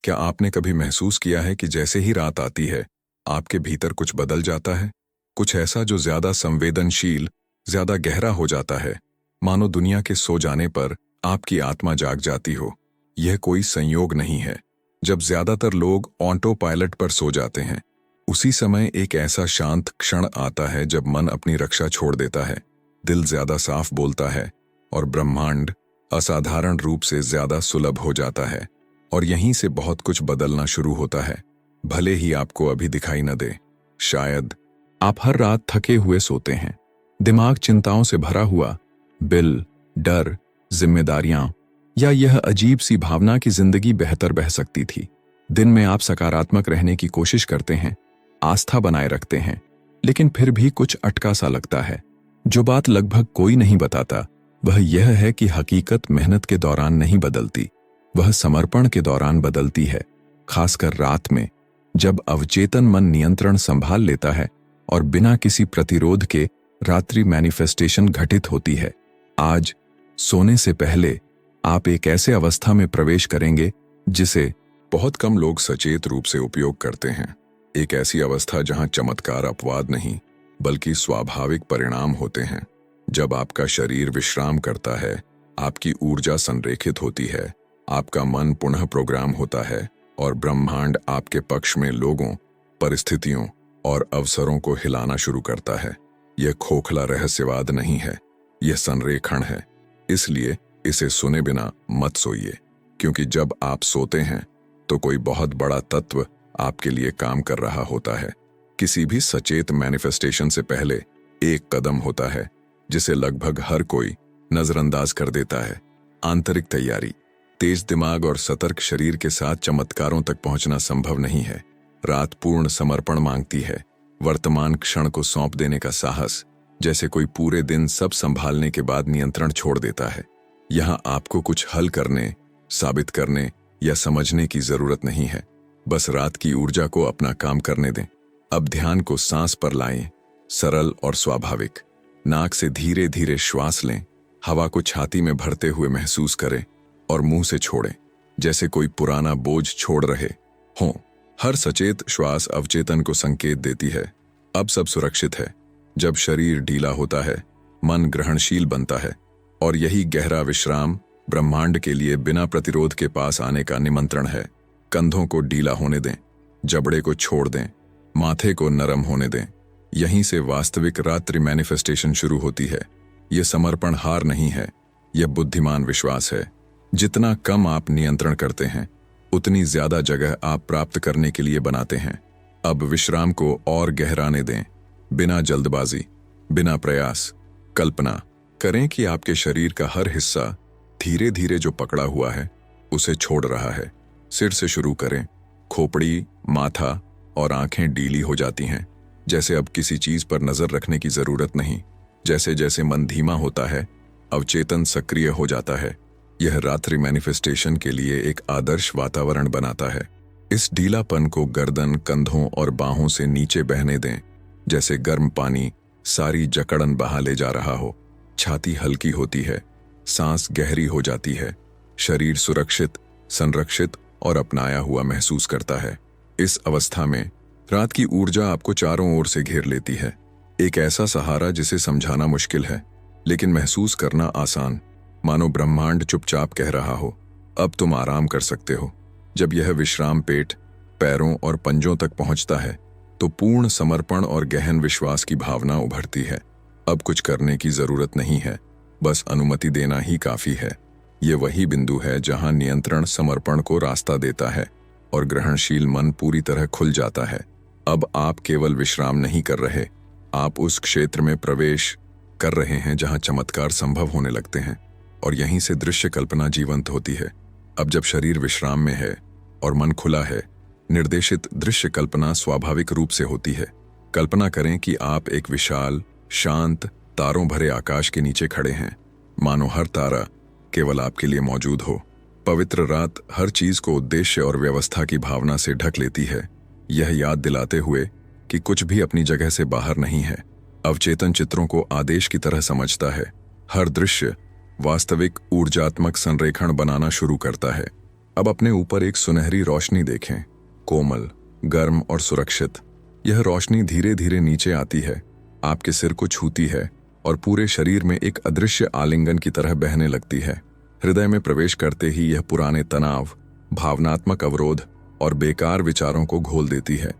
क्या आपने कभी महसूस किया है कि जैसे ही रात आती है, आपके भीतर कुछ बदल जाता है? कुछ ऐसा जो ज्यादा संवेदनशील, ज्यादा गहरा हो जाता है, मानो दुनिया के सो जाने पर आपकी आत्मा जाग जाती हो। यह कोई संयोग नहीं है। जब ज्यादातर लोग ऑटो पायलट पर सो जाते हैं, उसी समय एक ऐसा शांत क्षण आता है जब मन अपनी रक्षा छोड़ देता है, दिल ज्यादा साफ बोलता है और ब्रह्मांड असाधारण रूप से ज्यादा सुलभ हो जाता है। और यहीं से बहुत कुछ बदलना शुरू होता है, भले ही आपको अभी दिखाई न दे। शायद आप हर रात थके हुए सोते हैं, दिमाग चिंताओं से भरा हुआ, बिल, डर, जिम्मेदारियां या यह अजीब सी भावना कि जिंदगी बेहतर बह सकती थी। दिन में आप सकारात्मक रहने की कोशिश करते हैं, आस्था बनाए रखते हैं, लेकिन फिर भी कुछ अटका सा लगता है। जो बात लगभग कोई नहीं बताता वह यह है कि हकीकत मेहनत के दौरान नहीं बदलती, वह समर्पण के दौरान बदलती है। खासकर रात में, जब अवचेतन मन नियंत्रण संभाल लेता है और बिना किसी प्रतिरोध के रात्रि मैनिफेस्टेशन घटित होती है। आज सोने से पहले आप एक ऐसे अवस्था में प्रवेश करेंगे जिसे बहुत कम लोग सचेत रूप से उपयोग करते हैं। एक ऐसी अवस्था जहां चमत्कार अपवाद नहीं बल्कि स्वाभाविक परिणाम होते हैं। जब आपका शरीर विश्राम करता है, आपकी ऊर्जा संरेखित होती है, आपका मन पुनः प्रोग्राम होता है और ब्रह्मांड आपके पक्ष में लोगों, परिस्थितियों और अवसरों को हिलाना शुरू करता है। यह खोखला रहस्यवाद नहीं है, यह संरेखण है। इसलिए इसे सुने बिना मत सोइए, क्योंकि जब आप सोते हैं तो कोई बहुत बड़ा तत्व आपके लिए काम कर रहा होता है। किसी भी सचेत मैनिफेस्टेशन से पहले एक कदम होता है जिसे लगभग हर कोई नजरअंदाज कर देता है। आंतरिक तैयारी। तेज दिमाग और सतर्क शरीर के साथ चमत्कारों तक पहुंचना संभव नहीं है। रात पूर्ण समर्पण मांगती है, वर्तमान क्षण को सौंप देने का साहस, जैसे कोई पूरे दिन सब संभालने के बाद नियंत्रण छोड़ देता है। यहां आपको कुछ हल करने, साबित करने या समझने की जरूरत नहीं है। बस रात की ऊर्जा को अपना काम करने दें। अब ध्यान को सांस पर लाएं, सरल और स्वाभाविक। नाक से धीरे धीरे श्वास लें, हवा को छाती में भरते हुए महसूस करें और मुंह से छोड़ें, जैसे कोई पुराना बोझ छोड़ रहे हों। हर सचेत श्वास अवचेतन को संकेत देती है, अब सब सुरक्षित है। जब शरीर ढीला होता है, मन ग्रहणशील बनता है और यही गहरा विश्राम ब्रह्मांड के लिए बिना प्रतिरोध के पास आने का निमंत्रण है। कंधों को ढीला होने दें, जबड़े को छोड़ दें, माथे को नरम होने दें। यहीं से वास्तविक रात्रि मैनिफेस्टेशन शुरू होती है। यह समर्पण हार नहीं है, यह बुद्धिमान विश्वास है। जितना कम आप नियंत्रण करते हैं, उतनी ज्यादा जगह आप प्राप्त करने के लिए बनाते हैं। अब विश्राम को और गहराने दें, बिना जल्दबाजी, बिना प्रयास। कल्पना करें कि आपके शरीर का हर हिस्सा धीरे धीरे जो पकड़ा हुआ है उसे छोड़ रहा है। सिर से शुरू करें। खोपड़ी, माथा और आंखें ढीली हो जाती हैं, जैसे अब किसी चीज पर नजर रखने की जरूरत नहीं। जैसे जैसे मन धीमा होता है, अवचेतन सक्रिय हो जाता है। यह रात्रि मैनिफेस्टेशन के लिए एक आदर्श वातावरण बनाता है। इस ढीलापन को गर्दन, कंधों और बाहों से नीचे बहने दें, जैसे गर्म पानी सारी जकड़न बहा ले जा रहा हो। छाती हल्की होती है, सांस गहरी हो जाती है, शरीर सुरक्षित, संरक्षित और अपनाया हुआ महसूस करता है। इस अवस्था में रात की ऊर्जा आपको चारों ओर से घेर लेती है। एक ऐसा सहारा जिसे समझाना मुश्किल है, लेकिन महसूस करना आसान। मानो ब्रह्मांड चुपचाप कह रहा हो, अब तुम आराम कर सकते हो। जब यह विश्राम पेट, पैरों और पंजों तक पहुंचता है, तो पूर्ण समर्पण और गहन विश्वास की भावना उभरती है। अब कुछ करने की जरूरत नहीं है, बस अनुमति देना ही काफी है। ये वही बिंदु है जहां नियंत्रण समर्पण को रास्ता देता है और ग्रहणशील मन पूरी तरह खुल जाता है। अब आप केवल विश्राम नहीं कर रहे, आप उस क्षेत्र में प्रवेश कर रहे हैं जहां चमत्कार संभव होने लगते हैं और यहीं से दृश्य कल्पना जीवंत होती है। अब जब शरीर विश्राम में है और मन खुला है, निर्देशित दृश्य कल्पना स्वाभाविक रूप से होती है। कल्पना करें कि आप एक विशाल, शांत, तारों भरे आकाश के नीचे खड़े हैं, मानो हर तारा केवल आपके लिए मौजूद हो। पवित्र रात हर चीज को उद्देश्य और व्यवस्था की भावना से ढक लेती है, यह याद दिलाते हुए कि कुछ भी अपनी जगह से बाहर नहीं है। अवचेतन चित्रों को आदेश की तरह समझता है। हर दृश्य वास्तविक ऊर्जात्मक संरेखण बनाना शुरू करता है। अब अपने ऊपर एक सुनहरी रोशनी देखें, कोमल, गर्म और सुरक्षित। यह रोशनी धीरे धीरे नीचे आती है, आपके सिर को छूती है और पूरे शरीर में एक अदृश्य आलिंगन की तरह बहने लगती है। हृदय में प्रवेश करते ही यह पुराने तनाव, भावनात्मक अवरोध और बेकार विचारों को घोल देती है।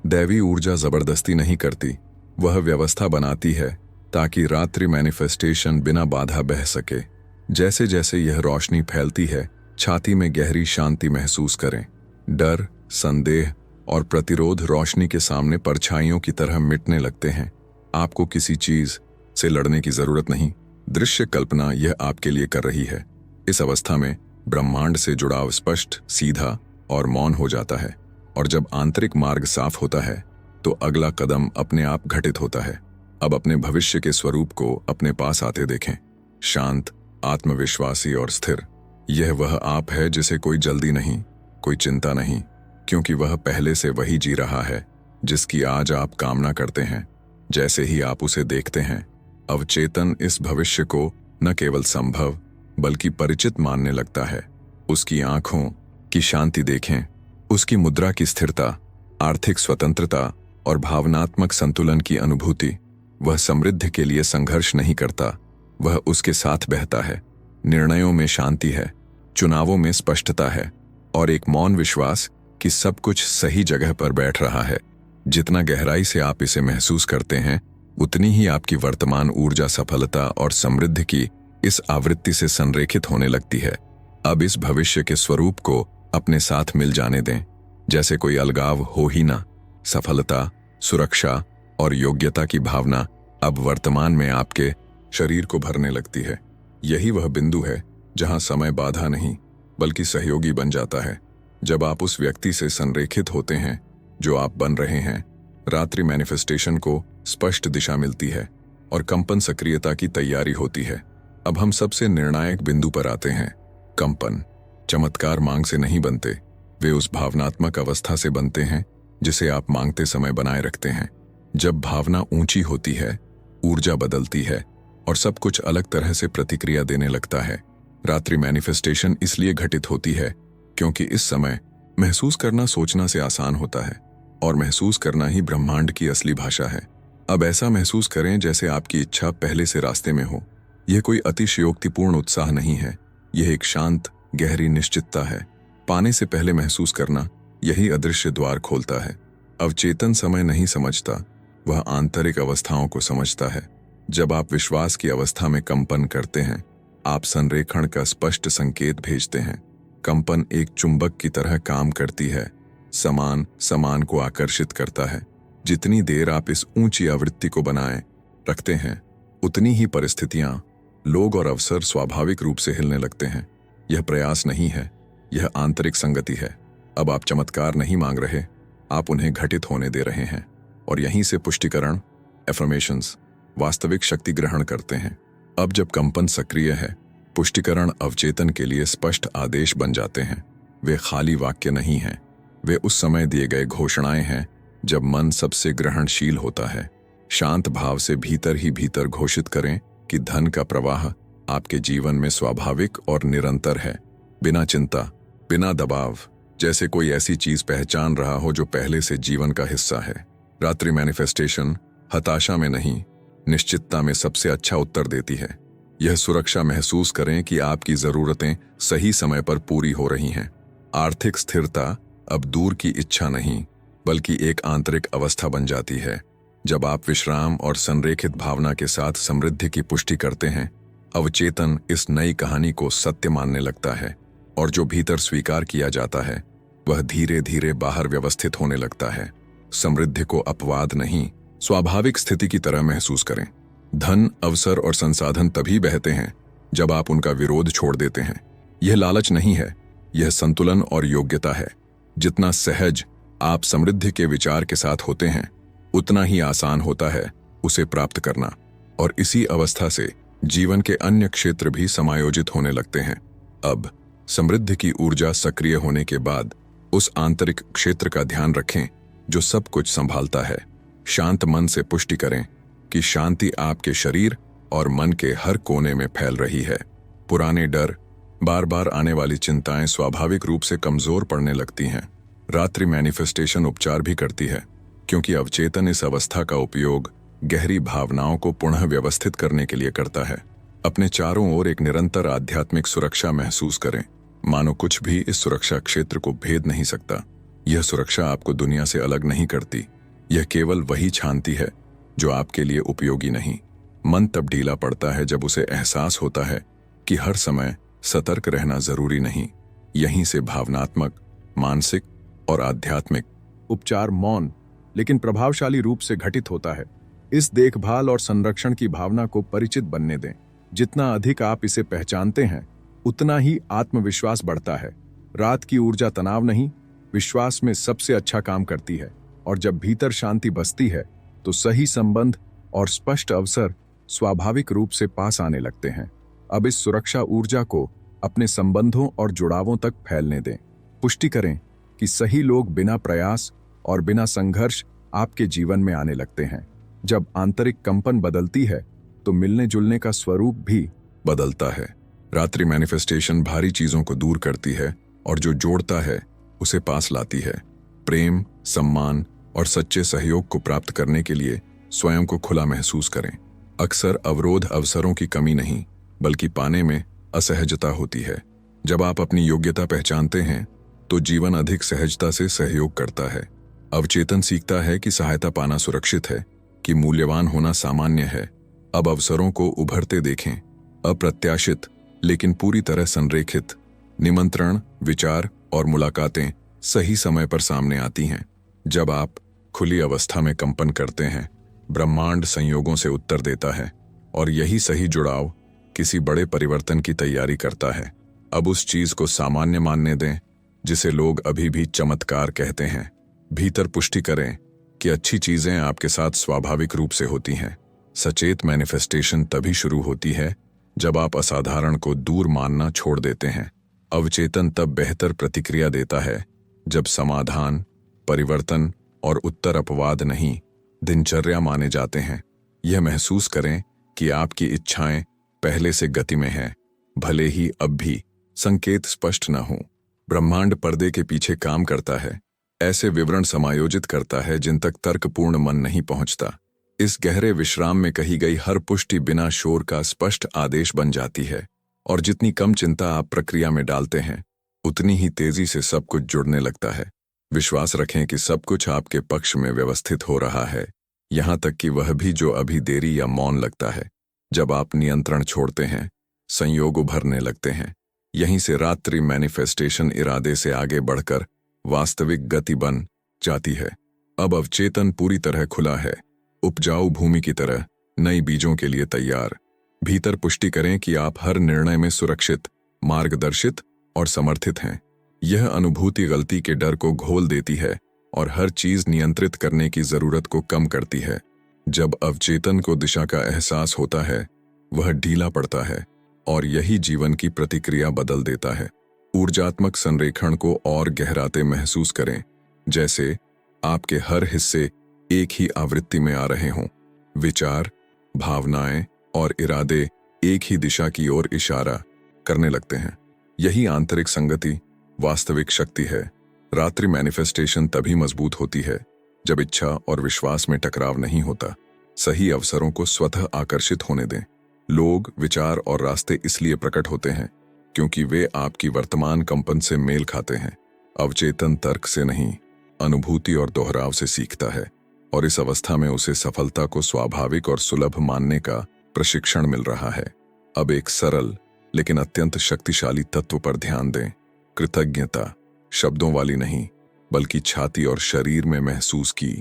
दैवी ऊर्जा जबरदस्ती नहीं करती, वह व्यवस्था बनाती है ताकि रात्रि मैनिफेस्टेशन बिना बाधा बह सके। जैसे जैसे यह रोशनी फैलती है, छाती में गहरी शांति महसूस करें। डर, संदेह और प्रतिरोध रोशनी के सामने परछाइयों की तरह मिटने लगते हैं। आपको किसी चीज से लड़ने की जरूरत नहीं, दृश्य कल्पना यह आपके लिए कर रही है। इस अवस्था में ब्रह्मांड से जुड़ाव स्पष्ट, सीधा और मौन हो जाता है, और जब आंतरिक मार्ग साफ होता है तो अगला कदम अपने आप घटित होता है। अब अपने भविष्य के स्वरूप को अपने पास आते देखें, शांत, आत्मविश्वासी और स्थिर। यह वह आप है जिसे कोई जल्दी नहीं, कोई चिंता नहीं, क्योंकि वह पहले से वही जी रहा है जिसकी आज आप कामना करते हैं। जैसे ही आप उसे देखते हैं, अवचेतन इस भविष्य को न केवल संभव बल्कि परिचित मानने लगता है। उसकी आंखों की शांति देखें, उसकी मुद्रा की स्थिरता, आर्थिक स्वतंत्रता और भावनात्मक संतुलन की अनुभूति। वह समृद्धि के लिए संघर्ष नहीं करता, वह उसके साथ बहता है। निर्णयों में शांति है, चुनावों में स्पष्टता है और एक मौन विश्वास कि सब कुछ सही जगह पर बैठ रहा है। जितना गहराई से आप इसे महसूस करते हैं, उतनी ही आपकी वर्तमान ऊर्जा सफलता और समृद्धि की इस आवृत्ति से संरेखित होने लगती है। अब इस भविष्य के स्वरूप को अपने साथ मिल जाने दें, जैसे कोई अलगाव हो ही ना। सफलता, सुरक्षा और योग्यता की भावना अब वर्तमान में आपके शरीर को भरने लगती है। यही वह बिंदु है जहां समय बाधा नहीं बल्कि सहयोगी बन जाता है। जब आप उस व्यक्ति से संरेखित होते हैं जो आप बन रहे हैं, रात्रि मैनिफेस्टेशन को स्पष्ट दिशा मिलती है और कंपन सक्रियता की तैयारी होती है। अब हम सबसे निर्णायक बिंदु पर आते हैं। कंपन। चमत्कार मांग से नहीं बनते, वे उस भावनात्मक अवस्था से बनते हैं जिसे आप मांगते समय बनाए रखते हैं। जब भावना ऊंची होती है, ऊर्जा बदलती है और सब कुछ अलग तरह से प्रतिक्रिया देने लगता है। रात्रि मैनिफेस्टेशन इसलिए घटित होती है क्योंकि इस समय महसूस करना सोचना से आसान होता है और महसूस करना ही ब्रह्मांड की असली भाषा है। अब ऐसा महसूस करें जैसे आपकी इच्छा पहले से रास्ते में हो। यह कोई अतिशयोक्तिपूर्ण उत्साह नहीं है, यह एक शांत, गहरी निश्चितता है। पाने से पहले महसूस करना, यही अदृश्य द्वार खोलता है। अवचेतन समय नहीं समझता, वह आंतरिक अवस्थाओं को समझता है। जब आप विश्वास की अवस्था में कंपन करते हैं, आप संरेखण का स्पष्ट संकेत भेजते हैं। कंपन एक चुंबक की तरह काम करती है, समान को आकर्षित करता है। जितनी देर आप इस ऊंची आवृत्ति को बनाए रखते हैं, उतनी ही परिस्थितियां, लोग और अवसर स्वाभाविक रूप से हिलने लगते हैं। यह प्रयास नहीं है, यह आंतरिक संगति है। अब आप चमत्कार नहीं मांग रहे, आप उन्हें घटित होने दे रहे हैं। और यहीं से पुष्टिकरण, एफर्मेशंस, वास्तविक शक्ति ग्रहण करते हैं। अब जब कंपन सक्रिय है, पुष्टिकरण अवचेतन के लिए स्पष्ट आदेश बन जाते हैं। वे खाली वाक्य नहीं हैं, वे उस समय दिए गए घोषणाएं हैं जब मन सबसे ग्रहणशील होता है। शांत भाव से भीतर ही भीतर घोषित करें कि धन का प्रवाह आपके जीवन में स्वाभाविक और निरंतर है, बिना चिंता, बिना दबाव, जैसे कोई ऐसी चीज पहचान रहा हो जो पहले से जीवन का हिस्सा है। रात्रि मैनिफेस्टेशन हताशा में नहीं, निश्चितता में सबसे अच्छा उत्तर देती है। यह सुरक्षा महसूस करें कि आपकी जरूरतें सही समय पर पूरी हो रही हैं। आर्थिक स्थिरता अब दूर की इच्छा नहीं बल्कि एक आंतरिक अवस्था बन जाती है। जब आप विश्राम और संरेखित भावना के साथ समृद्धि की पुष्टि करते हैं, अवचेतन इस नई कहानी को सत्य मानने लगता है और जो भीतर स्वीकार किया जाता है वह धीरे धीरे बाहर व्यवस्थित होने लगता है। समृद्धि को अपवाद नहीं, स्वाभाविक स्थिति की तरह महसूस करें। धन, अवसर और संसाधन तभी बहते हैं जब आप उनका विरोध छोड़ देते हैं। यह लालच नहीं है, यह संतुलन और योग्यता है। जितना सहज आप समृद्धि के विचार के साथ होते हैं, उतना ही आसान होता है उसे प्राप्त करना। और इसी अवस्था से जीवन के अन्य क्षेत्र भी समायोजित होने लगते हैं। अब समृद्धि की ऊर्जा सक्रिय होने के बाद उस आंतरिक क्षेत्र का ध्यान रखें जो सब कुछ संभालता है। शांत मन से पुष्टि करें कि शांति आपके शरीर और मन के हर कोने में फैल रही है। पुराने डर, बार बार आने वाली चिंताएं स्वाभाविक रूप से कमजोर पड़ने लगती हैं। रात्रि मैनिफेस्टेशन उपचार भी करती है, क्योंकि अवचेतन इस अवस्था का उपयोग गहरी भावनाओं को पुनः व्यवस्थित करने के लिए करता है। अपने चारों ओर एक निरंतर आध्यात्मिक सुरक्षा महसूस करें, मानो कुछ भी इस सुरक्षा क्षेत्र को भेद नहीं सकता। यह सुरक्षा आपको दुनिया से अलग नहीं करती, यह केवल वही छानती है जो आपके लिए उपयोगी नहीं। मन तब ढीला पड़ता है जब उसे एहसास होता है कि हर समय सतर्क रहना जरूरी नहीं। यहीं से भावनात्मक, मानसिक और आध्यात्मिक उपचार मौन लेकिन प्रभावशाली रूप से घटित होता है। इस देखभाल और संरक्षण की भावना को परिचित बनने दें। जितना अधिक आप इसे पहचानते हैं, उतना ही आत्मविश्वास बढ़ता है। रात की ऊर्जा तनाव नहीं, विश्वास में सबसे अच्छा काम करती है, और जब भीतर शांति बसती है तो सही संबंध और स्पष्ट अवसर स्वाभाविक रूप से पास आने लगते हैं। अब इस सुरक्षा ऊर्जा को अपने संबंधों और जुड़ावों तक फैलने दें। पुष्टि करें कि सही लोग बिना प्रयास और बिना संघर्ष आपके जीवन में आने लगते हैं। जब आंतरिक कंपन बदलती है तो मिलने जुलने का स्वरूप भी बदलता है। रात्रि मैनिफेस्टेशन भारी चीजों को दूर करती है और जो जोड़ता है उसे पास लाती है। प्रेम, सम्मान और सच्चे सहयोग को प्राप्त करने के लिए स्वयं को खुला महसूस करें। अक्सर अवरोध अवसरों की कमी नहीं, बल्कि पाने में असहजता होती है। जब आप अपनी योग्यता पहचानते हैं तो जीवन अधिक सहजता से सहयोग करता है। अवचेतन सीखता है कि सहायता पाना सुरक्षित है, कि मूल्यवान होना सामान्य है। अब अवसरों को उभरते देखें, अप्रत्याशित लेकिन पूरी तरह संरेखित। निमंत्रण, विचार और मुलाकातें सही समय पर सामने आती हैं। जब आप खुली अवस्था में कंपन करते हैं, ब्रह्मांड संयोगों से उत्तर देता है, और यही सही जुड़ाव किसी बड़े परिवर्तन की तैयारी करता है। अब उस चीज को सामान्य मानने दें जिसे लोग अभी भी चमत्कार कहते हैं। भीतर पुष्टि करें कि अच्छी चीजें आपके साथ स्वाभाविक रूप से होती हैं। सचेत मैनिफेस्टेशन तभी शुरू होती है जब आप असाधारण को दूर मानना छोड़ देते हैं। अवचेतन तब बेहतर प्रतिक्रिया देता है जब समाधान, परिवर्तन और उत्तर अपवाद नहीं, दिनचर्या माने जाते हैं। यह महसूस करें कि आपकी इच्छाएं पहले से गति में हैं, भले ही अब भी संकेत स्पष्ट न हो। ब्रह्मांड पर्दे के पीछे काम करता है, ऐसे विवरण समायोजित करता है जिन तक तर्कपूर्ण मन नहीं पहुंचता। इस गहरे विश्राम में कही गई हर पुष्टि बिना शोर का स्पष्ट आदेश बन जाती है, और जितनी कम चिंता आप प्रक्रिया में डालते हैं, उतनी ही तेजी से सब कुछ जुड़ने लगता है। विश्वास रखें कि सब कुछ आपके पक्ष में व्यवस्थित हो रहा है, यहां तक कि वह भी जो अभी देरी या मौन लगता है। जब आप नियंत्रण छोड़ते हैं, संयोग उभरने लगते हैं। यहीं से रात्रि मैनिफेस्टेशन इरादे से आगे बढ़कर वास्तविक गति बन जाती है। अब अवचेतन पूरी तरह खुला है, उपजाऊ भूमि की तरह नई बीजों के लिए तैयार। भीतर पुष्टि करें कि आप हर निर्णय में सुरक्षित, मार्गदर्शित और समर्थित हैं। यह अनुभूति गलती के डर को घोल देती है और हर चीज नियंत्रित करने की जरूरत को कम करती है। जब अवचेतन को दिशा का एहसास होता है, वह ढीला पड़ता है, और यही जीवन की प्रतिक्रिया बदल देता है। ऊर्जात्मक संरेखण को और गहराते महसूस करें, जैसे आपके हर हिस्से एक ही आवृत्ति में आ रहे हों। विचार, भावनाएं और इरादे एक ही दिशा की ओर इशारा करने लगते हैं। यही आंतरिक संगति वास्तविक शक्ति है। रात्रि मैनिफेस्टेशन तभी मजबूत होती है जब इच्छा और विश्वास में टकराव नहीं होता। सही अवसरों को स्वतः आकर्षित होने दें। लोग, विचार और रास्ते इसलिए प्रकट होते हैं क्योंकि वे आपकी वर्तमान कंपन से मेल खाते हैं। अवचेतन तर्क से नहीं, अनुभूति और दोहराव से सीखता है, और इस अवस्था में उसे सफलता को स्वाभाविक और सुलभ मानने का प्रशिक्षण मिल रहा है। अब एक सरल लेकिन अत्यंत शक्तिशाली तत्व पर ध्यान दें। कृतज्ञता, शब्दों वाली नहीं, बल्कि छाती और शरीर में महसूस की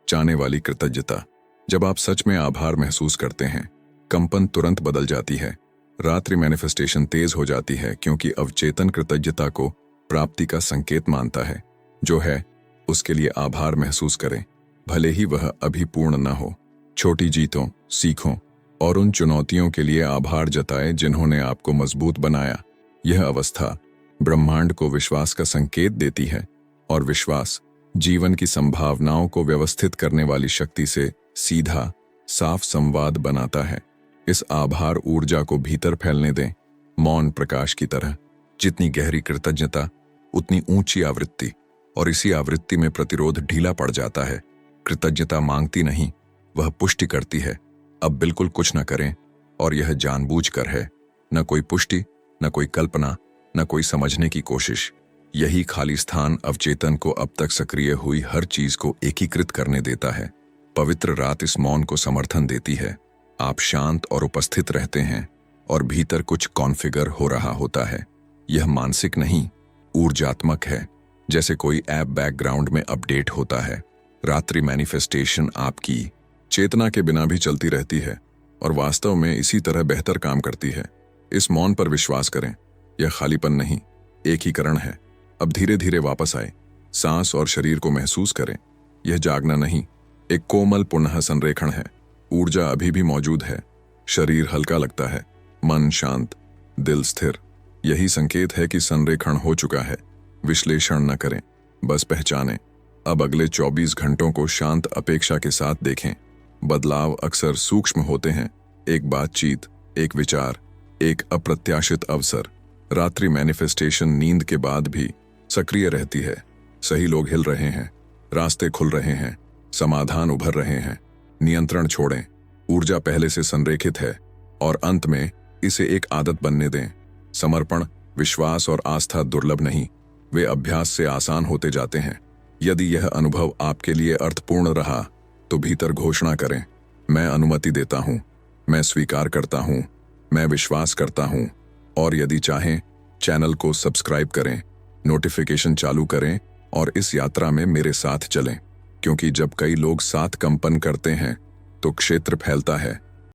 जाने वाली कृतज्ञता। जब आप सच में आभार महसूस करते हैं, कंपन तुरंत बदल जाती है। रात्रि मैनिफेस्टेशन तेज हो जाती है क्योंकि अवचेतन कृतज्ञता को प्राप्ति का संकेत मानता है। जो है उसके लिए आभार महसूस करें, भले ही वह अभी पूर्ण न हो। छोटी जीतों, सीखों और उन चुनौतियों के लिए आभार जताए जिन्होंने आपको मजबूत बनाया। यह अवस्था ब्रह्मांड को विश्वास का संकेत देती है, और विश्वास जीवन की संभावनाओं को व्यवस्थित करने वाली शक्ति से सीधा, साफ संवाद बनाता है। इस आभार ऊर्जा को भीतर फैलने दें, मौन प्रकाश की तरह। जितनी गहरी कृतज्ञता उतनी ऊंची आवृत्ति, और इसी आवृत्ति में प्रतिरोध ढीला पड़ जाता है। कृतज्ञता मांगती नहीं, वह पुष्टि करती है। अब बिल्कुल कुछ न करें, और यह जानबूझकर है। न कोई पुष्टि, न कोई कल्पना, न कोई समझने की कोशिश। यही खाली स्थान अवचेतन को अब तक सक्रिय हुई हर चीज को एकीकृत करने देता है। पवित्र रात इस मौन को समर्थन देती है। आप शांत और उपस्थित रहते हैं, और भीतर कुछ कॉन्फ़िगर हो रहा होता है। यह मानसिक नहीं, ऊर्जात्मक है, जैसे कोई ऐप बैकग्राउंड में अपडेट होता है। रात्रि मैनिफेस्टेशन आपकी चेतना के बिना भी चलती रहती है, और वास्तव में इसी तरह बेहतर काम करती है। इस मौन पर विश्वास करें। यह खालीपन नहीं, एकीकरण है। अब धीरे धीरे वापस आए, सांस और शरीर को महसूस करें। यह जागना नहीं, एक कोमल पुनः संरेखण है। ऊर्जा अभी भी मौजूद है, शरीर हल्का लगता है, मन शांत, दिल स्थिर। यही संकेत है कि संरेखण हो चुका है। विश्लेषण न करें, बस पहचानें। अब अगले 24 घंटों को शांत अपेक्षा के साथ देखें। बदलाव अक्सर सूक्ष्म होते हैं। एक बातचीत, एक विचार, एक अप्रत्याशित अवसर। रात्रि मैनिफेस्टेशन नींद के बाद भी सक्रिय रहती है। सही लोग हिल रहे हैं, रास्ते खुल रहे हैं, समाधान उभर रहे हैं। नियंत्रण छोड़ें, ऊर्जा पहले से संरेखित है, और अंत में इसे एक आदत बनने दें। समर्पण, विश्वास और आस्था दुर्लभ नहीं, वे अभ्यास से आसान होते जाते हैं। यदि यह अनुभव आपके लिए अर्थपूर्ण रहा तो भीतर घोषणा करें, मैं अनुमति देता हूं, मैं स्वीकार करता हूं, मैं विश्वास करता हूं। और यदि चाहें, चैनल को सब्सक्राइब करें, नोटिफिकेशन चालू करें, और इस यात्रा में मेरे साथ चलें। क्योंकि जब कई लोग साथ कंपन करते हैं तो क्षेत्र फैलता है,